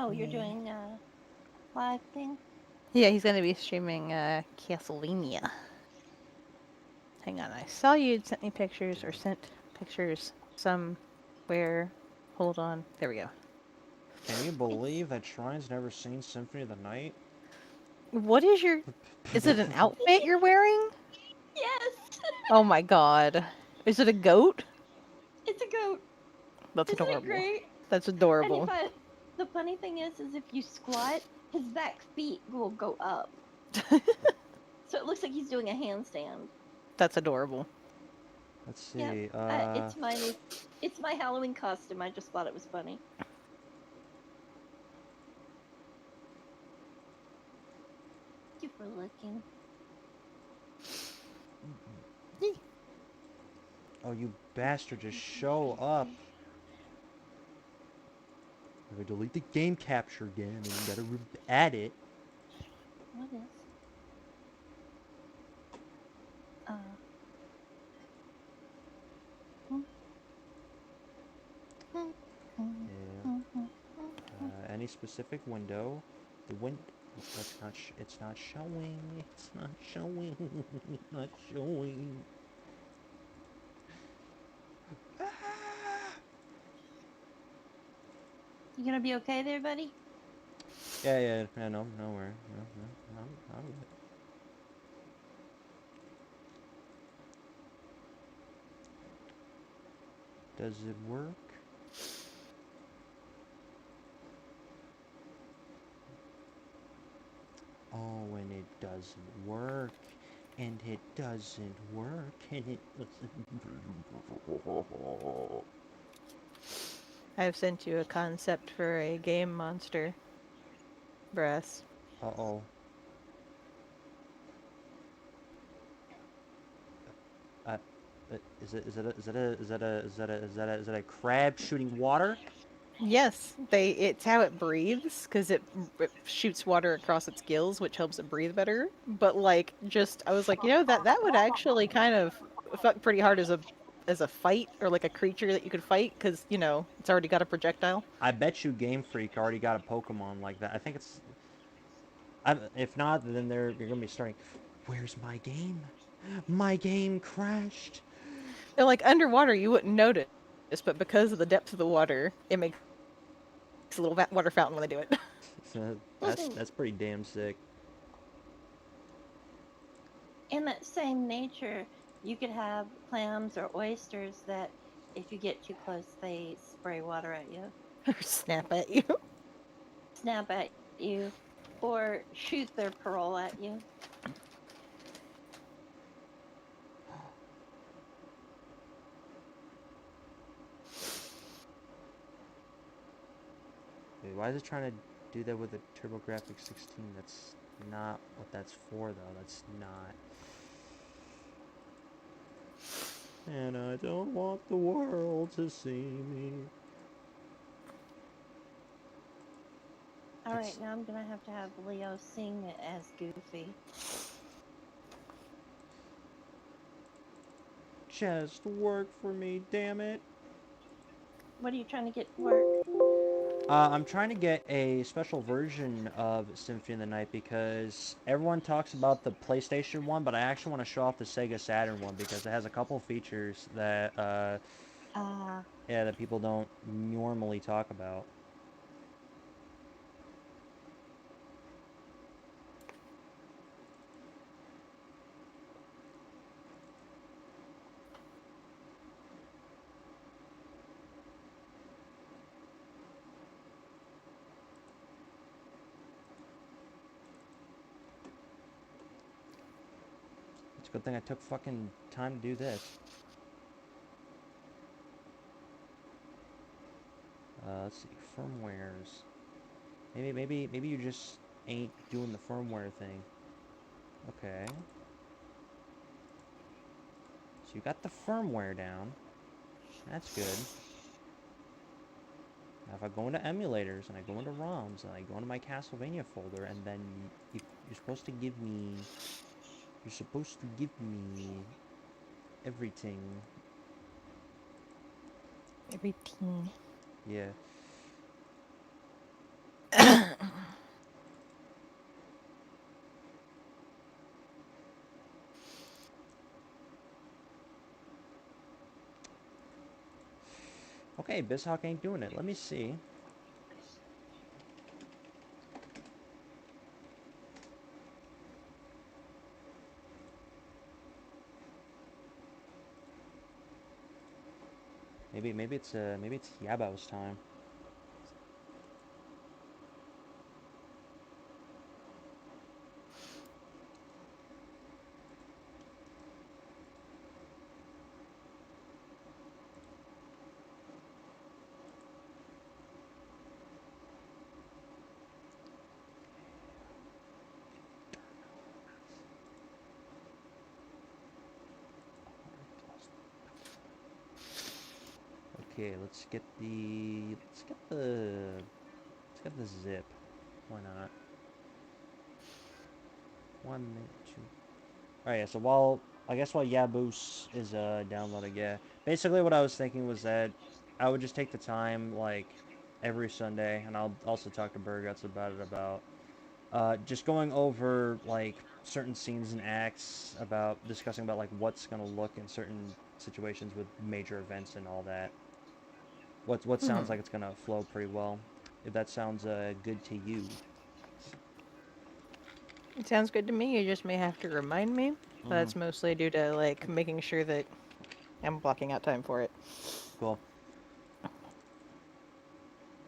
Oh, you're doing live thing? Yeah, he's gonna be streaming Castlevania. Hang on, I saw you'd sent me pictures or sent pictures somewhere. Hold on. There we go. Can you It's believe that Shrine's never seen Symphony of the Night? What is your. Is it an outfit you're wearing? yes. Oh my god. Is it a goat? It's a goat. That's Isn't it adorable. great? That's And if adorable. I, the funny thing is if you squat, his back feet will go up, so it looks like he's doing a handstand. That's adorable. Let's Yep. see. It's my Halloween costume. I just thought it was funny. Thank you for looking. Oh, you bastard! Just show up. I'm gonna delete the game capture again, and you gotta add it. What is? Uh. Yeah. Any specific window? The win. That's not. It's not showing. It's not showing. It's not showing. Ah! You gonna be okay there, buddy? Yeah. No, nowhere. No. I'm good. Does it work? Oh, and it doesn't work. And it doesn't work. And it doesn't. I've sent you a concept for a game monster. Brass. Uh-oh. Uh, is that a crab shooting water? Yes, it's how it breathes because it shoots water across its gills, which helps it breathe better. But like, just I was like, that would actually kind of fuck pretty hard as a fight or like a creature that you could fight because it's already got a projectile. I bet you Game Freak already got a Pokemon like that. I think it's. If not, then you're gonna be starting. Where's my game? My game crashed. And like underwater, you wouldn't notice, but because of the depth of the water, it makes a little water fountain when they do it. That's pretty damn sick. In that same nature, you could have clams or oysters that, if you get too close, they spray water at you, Or snap at you. snap at you, or shoot their parole at you. Wait, why is it trying to do that with a TurboGrafx 16? That's not what that's for, though. That's not. And I don't want the world to see me. All right, It's now I'm gonna have to have Leo sing as Goofy. just work for me, damn it. What are you trying to get to work? I'm trying to get a special version of Symphony of the Night because everyone talks about the PlayStation one, but I actually want to show off the Sega Saturn one because it has a couple features that, Uh, yeah, that people don't normally talk about. It's a good thing I took fucking time to do this. Let's see, firmwares. Maybe you just ain't doing the firmware thing. Okay. So you got the firmware down. That's good. Now if I go into emulators and I go into ROMs and I go into my Castlevania folder and then you're supposed to give me everything. Every teen. Yeah. Okay, Bizhawk ain't doing it. Let me see. Maybe it's Yabo's time. Okay, let's get the zip. Why not? 1 minute, two. All right, yeah. So while Yaboos is downloading, yeah. Basically, what I was thinking was that I would just take the time, like every Sunday, and I'll also talk to Burguts about it, about just going over like certain scenes and acts, about discussing about like what's gonna look in certain situations with major events and all that. What sounds like it's gonna flow pretty well. If that sounds good to you. It sounds good to me. You just may have to remind me. Mm-hmm. That's mostly due to like making sure that I'm blocking out time for it. Cool.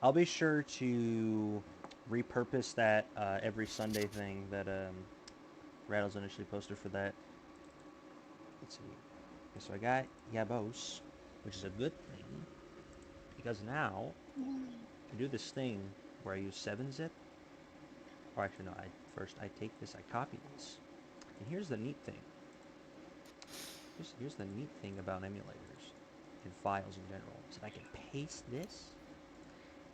I'll be sure to repurpose that every Sunday thing that Rattles initially posted for that. Let's see. Okay, so I got Yabos, which is a good thing because now I can do this thing where I use 7-zip. Or actually, no. I take this, I copy this, and here's the neat thing. Here's the neat thing about emulators and files in general is that I can paste this,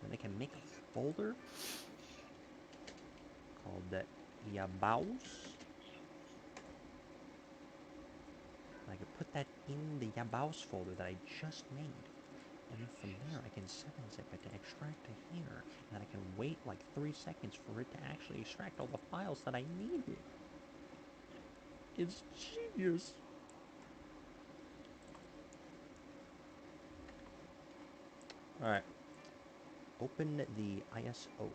and then I can make a folder called that Yabos. I can put that in the Yabaus folder that I just made. And then from there, I can 7-zip it to extract to here. And then I can wait like 3 seconds for it to actually extract all the files that I needed. It's genius. Alright. Open the ISO.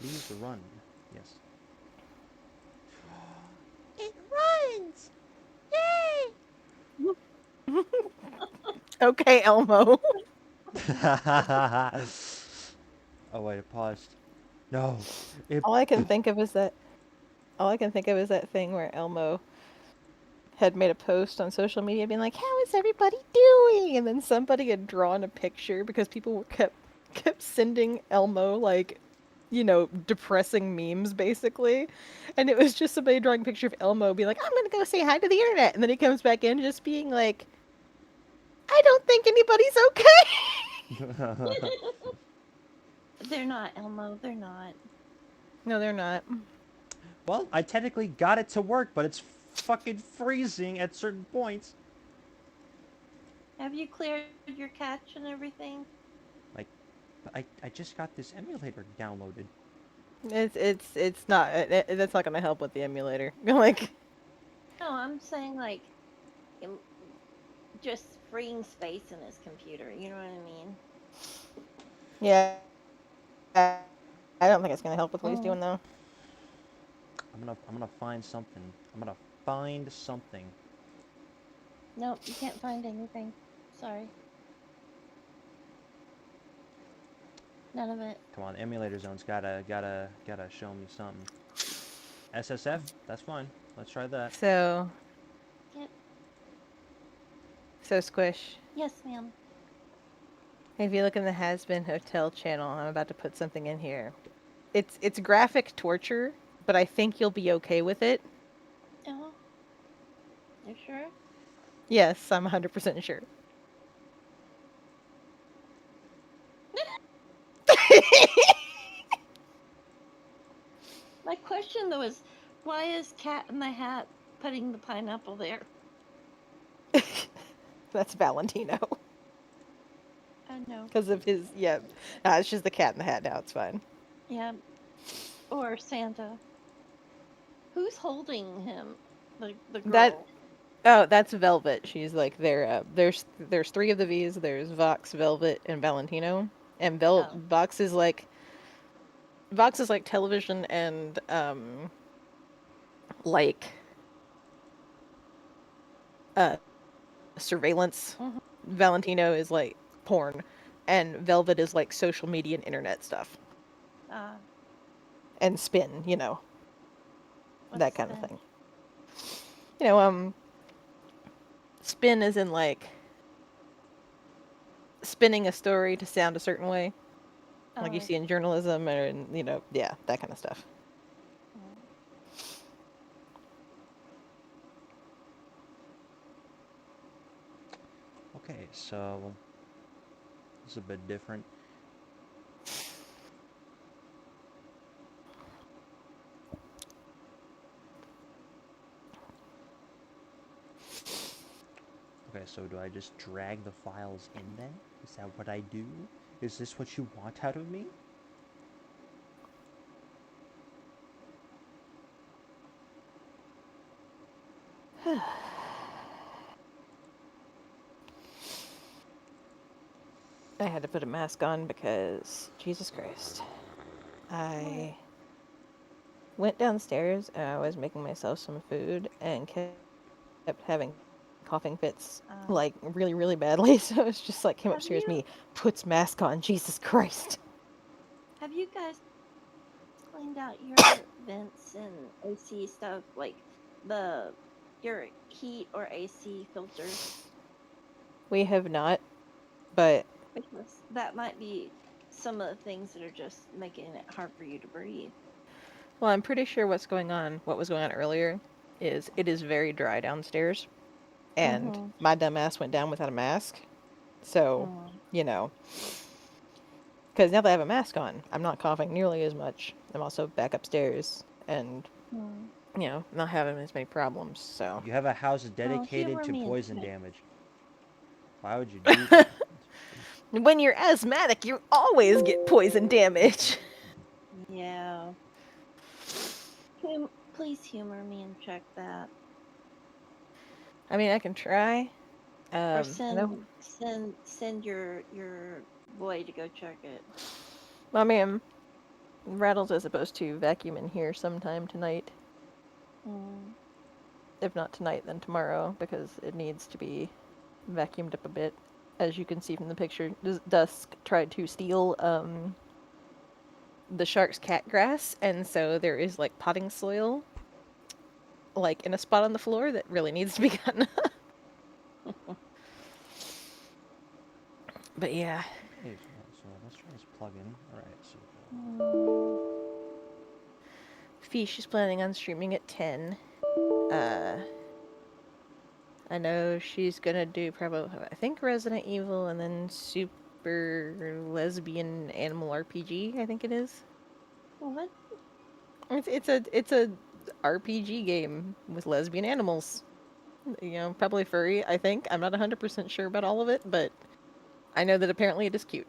Please run. Yes. It runs! Yay! Okay, Elmo. Oh wait, it paused. No. It All I can think of is that thing where Elmo had made a post on social media being like, "How is everybody doing?" And then somebody had drawn a picture because people kept sending Elmo like, depressing memes basically. And it was just somebody drawing a picture of Elmo being like, "I'm gonna go say hi to the internet," and then he comes back in just being like, "I don't think anybody's okay." They're not, Elmo. They're not. No, they're not. Well, I technically got it to work, but it's fucking freezing at certain points. Have you cleared your cache and everything? Like, I just got this emulator downloaded. It's not. That's not gonna help with the emulator. Like, No, I'm saying like im- just freeing space in his computer. You know what I mean? yeah, I don't think it's gonna help with what he's Mm. doing though. I'm gonna find something. I'm gonna find something. Nope, you can't find anything. Sorry. None of it. Come on, the emulator zone's gotta show me something. SSF, that's fine. Let's try that. So, Yep. Squish. Yes, ma'am. If you look in the Has Been Hotel channel, I'm about to put something in here. It's graphic torture, but I think you'll be okay with it. Oh, you sure? Yes, I'm 100% sure. My question though is, why is Cat in the Hat putting the pineapple there? That's Valentino. I know. Because of his, yeah. Nah, it's just the cat in the hat now. It's fine. Yeah. Or Santa. Who's holding him? The That girl. oh, that's Velvet. She's like there. There's three of the V's. There's Vox, Velvet, and Valentino. And Oh. Vox is like television and like surveillance. Hmm. Valentino is like porn, and Velvet is like social media and internet stuff Uh, and spin. what's That kind of spin? thing. You know, spin is in like spinning a story to sound a certain way, Oh, like you I see in see. journalism or in yeah, that kind of stuff. Mm. Okay, so it's a bit different. Okay, so do I just drag the files in then? Is that what I do? Is this what you want out of me? I had to put a mask on because Jesus Christ. What? I went downstairs and I was making myself some food and kept having coughing fits like Uh, really, really badly. So it's just like came upstairs, have me you puts mask on, Jesus Christ. have you guys cleaned out your vents and AC stuff, like the your heat or AC filters? We have not, but Because that might be some of the things that are just making it hard for you to breathe. well, I'm pretty sure what was going on earlier is it is very dry downstairs and Mm-hmm. my dumb ass went down without a mask. So, Mm. you know, because now that I have a mask on, I'm not coughing nearly as much. I'm also back upstairs and, Mm. not having as many problems. So, You have a house Oh, dedicated humor to me and poison check. damage. Why would you do that? when you're asthmatic, you always get poison damage. Yeah. Please humor me and check that. I mean, I can try. Or I know. send your boy to go check it. I mean, Rattles is supposed to vacuum in here sometime tonight. Mm. If not tonight, then tomorrow, because it needs to be vacuumed up a bit. As you can see from the picture, Dusk tried to steal the shark's cat grass, and so there is like potting soil, like in a spot on the floor that really needs to be gotten up. But yeah, Okay, so let's try this plugin. Alright, so Mm. Fish is planning on streaming at 10. Uh, I know she's gonna do probably, I think, Resident Evil and then Super Lesbian Animal RPG, I think it is. What? It's a RPG game with lesbian animals. Probably furry, I think. I'm not 100% sure about all of it, but I know that apparently it is cute.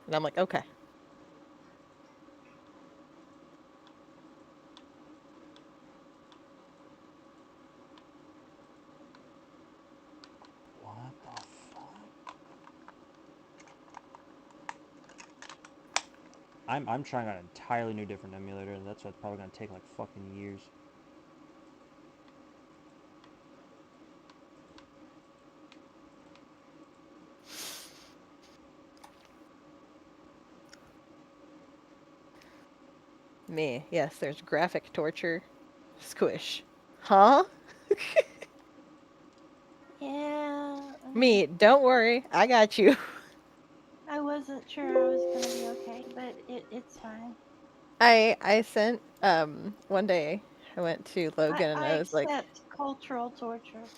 And I'm like, okay. what the fuck? I'm trying out an entirely new different emulator, and that's what's probably gonna take like fucking years. Me, yes, there's graphic torture. Squish. Huh? Yeah. Me, don't worry, I got you. I wasn't sure I was gonna be okay, but it's fine. I sent one day I went to I Logan and I I was like accept cultural torture.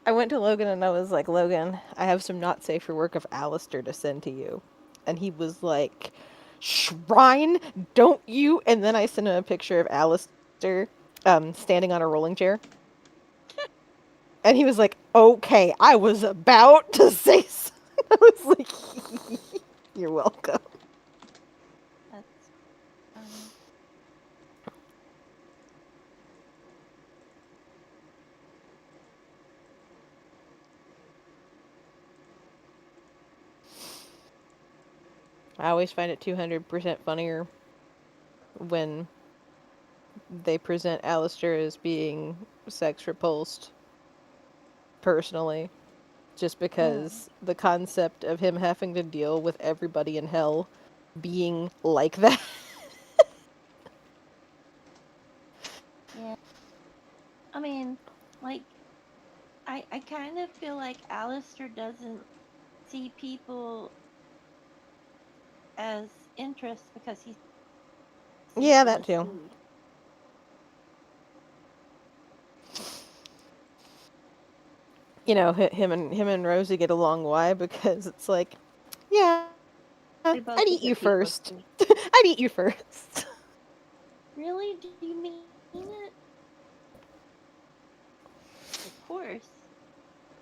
I went to Logan and I was like, Logan, I have some not safe for work of Alistair to send to you. And he was like, Shrine, don't you? And then I sent him a picture of Alistair standing on a rolling chair. And he was like, okay, I was about to say something. I was like, you're welcome. That's funny. I always find it 200% funnier when they present Alistair as being sex repulsed personally. Just Mm. because the concept of him having to deal with everybody in hell being like that. Yeah. I mean, like, I kind of feel like Alistair doesn't see people as interest because he sees Yeah, them that as too. food. You know, him and Rosie get along. Why? Because it's like, yeah, I'd eat They you both look at first. people as food. I'd eat you first. Really? Do you mean it? Of course.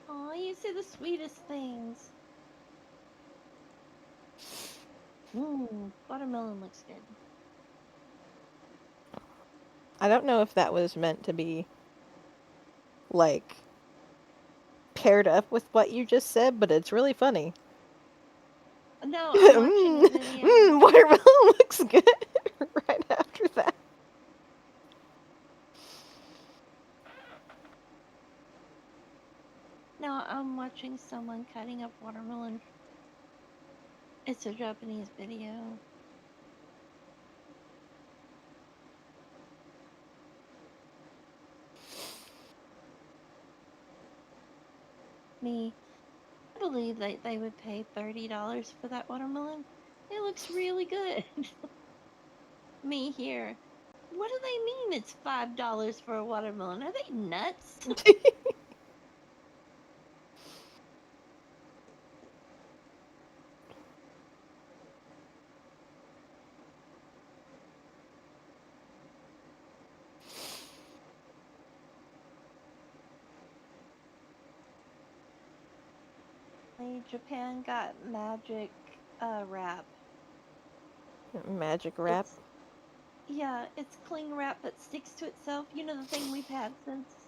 Aw, you say the sweetest things. Watermelon looks good. I don't know if that was meant to be like paired up with what you just said, but it's really funny. No, I'm watching a video. Watermelon looks good right after that. No, I'm watching someone cutting up watermelon. It's a Japanese video. Me, I believe that they would pay $30 for that watermelon. It looks really good. Me here. What do they mean it's $5 for a watermelon? Are they nuts? Japan got magic wrap. Magic wrap. It's Yeah, it's cling wrap that sticks to itself. You know the thing we've had since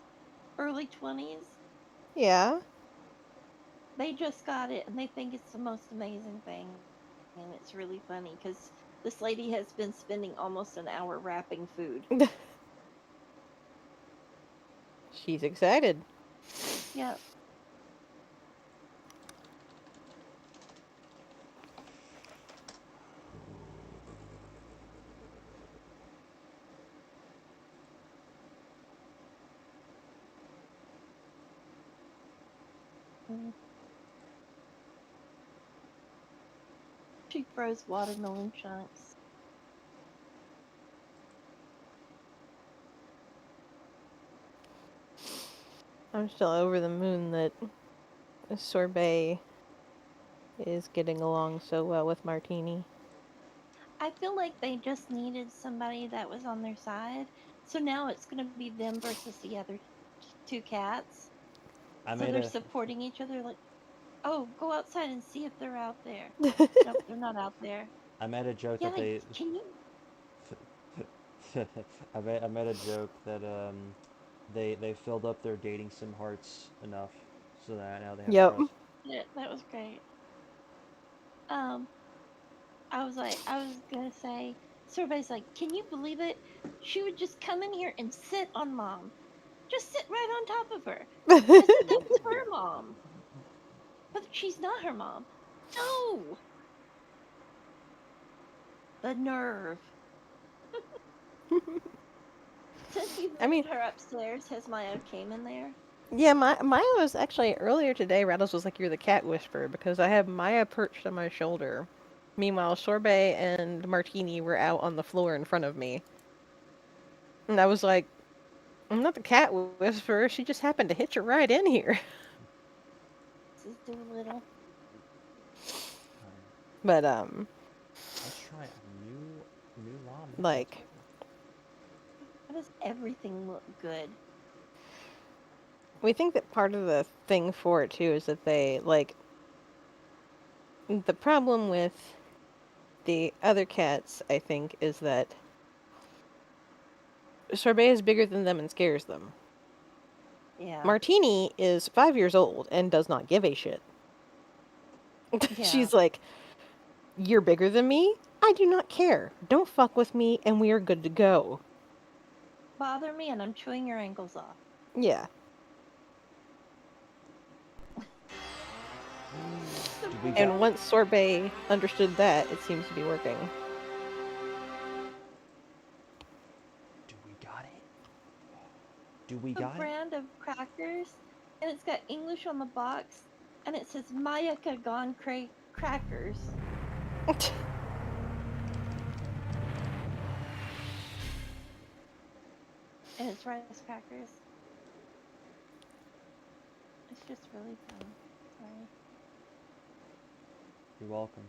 early 20s. Yeah. They just got it and they think it's the most amazing thing. And it's really funny because this lady has been spending almost an hour wrapping food. She's excited. Yep. Mm. She froze watermelon chunks. I'm still over the moon that Sorbet is getting along so well with Martini. I feel like they just needed somebody that was on their side. So now it's going to be them versus the other two cats. I So made they're a supporting each other like, oh, go outside and see if they're out there. Nope, they're not out there. I made a joke Yeah, that like, they can you? I made a joke that they filled up their dating sim hearts enough so that now they have Yep. trust. Yeah, that was great. Um, I was gonna say, so everybody's like, can you believe it? She would just come in here and sit on mom, just sit right on top of her, as if that was her mom, but she's not her mom. No, the nerve. Since you I mean, moved her upstairs, has Maya came in there? yeah, Maya was actually earlier today. Rattles was like, "You're the cat whisperer," because I have Maya perched on my shoulder. Meanwhile, Sorbet and Martini were out on the floor in front of me, and I was like, "I'm not the cat whisperer. She just happened to hitch a ride in here." This is Doolittle. Alright, But let's try a new ramen. Let's like, go. Why does everything look good? we think that part of the thing for it too is that they like the problem with the other cats. I think is that Sorbet is bigger than them and scares them. Yeah, Martini is 5 years old and does not give a shit. yeah. She's like, You're bigger than me? I do not care. Don't fuck with me, and we are good to go. Bother me, and I'm chewing your ankles off. Yeah. Do we got? And once Sorbet understood that, it seems to be working. Do we got it? Do we A got it? brand of crackers, and it's got English on the box, and it says Mayaka Gone Crackers. And it's rice crackers. It's just really dumb. Sorry. You're welcome.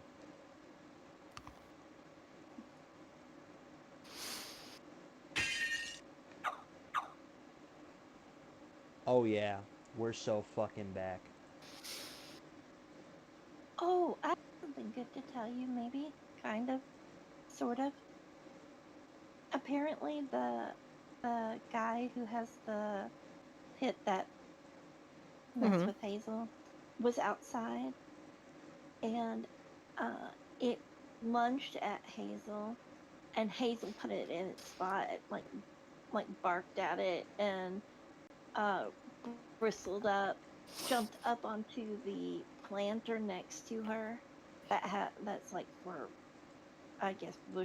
Oh yeah, we're so fucking back. Oh, I have something good to tell you, maybe. Kind of. Sort of. Apparently the guy who has the pit that messed Hmm. with Hazel was outside, and it lunged at Hazel, and Hazel put it in its spot, like barked at it, and uh bristled up, jumped up onto the planter next to her that's like for, I guess, bush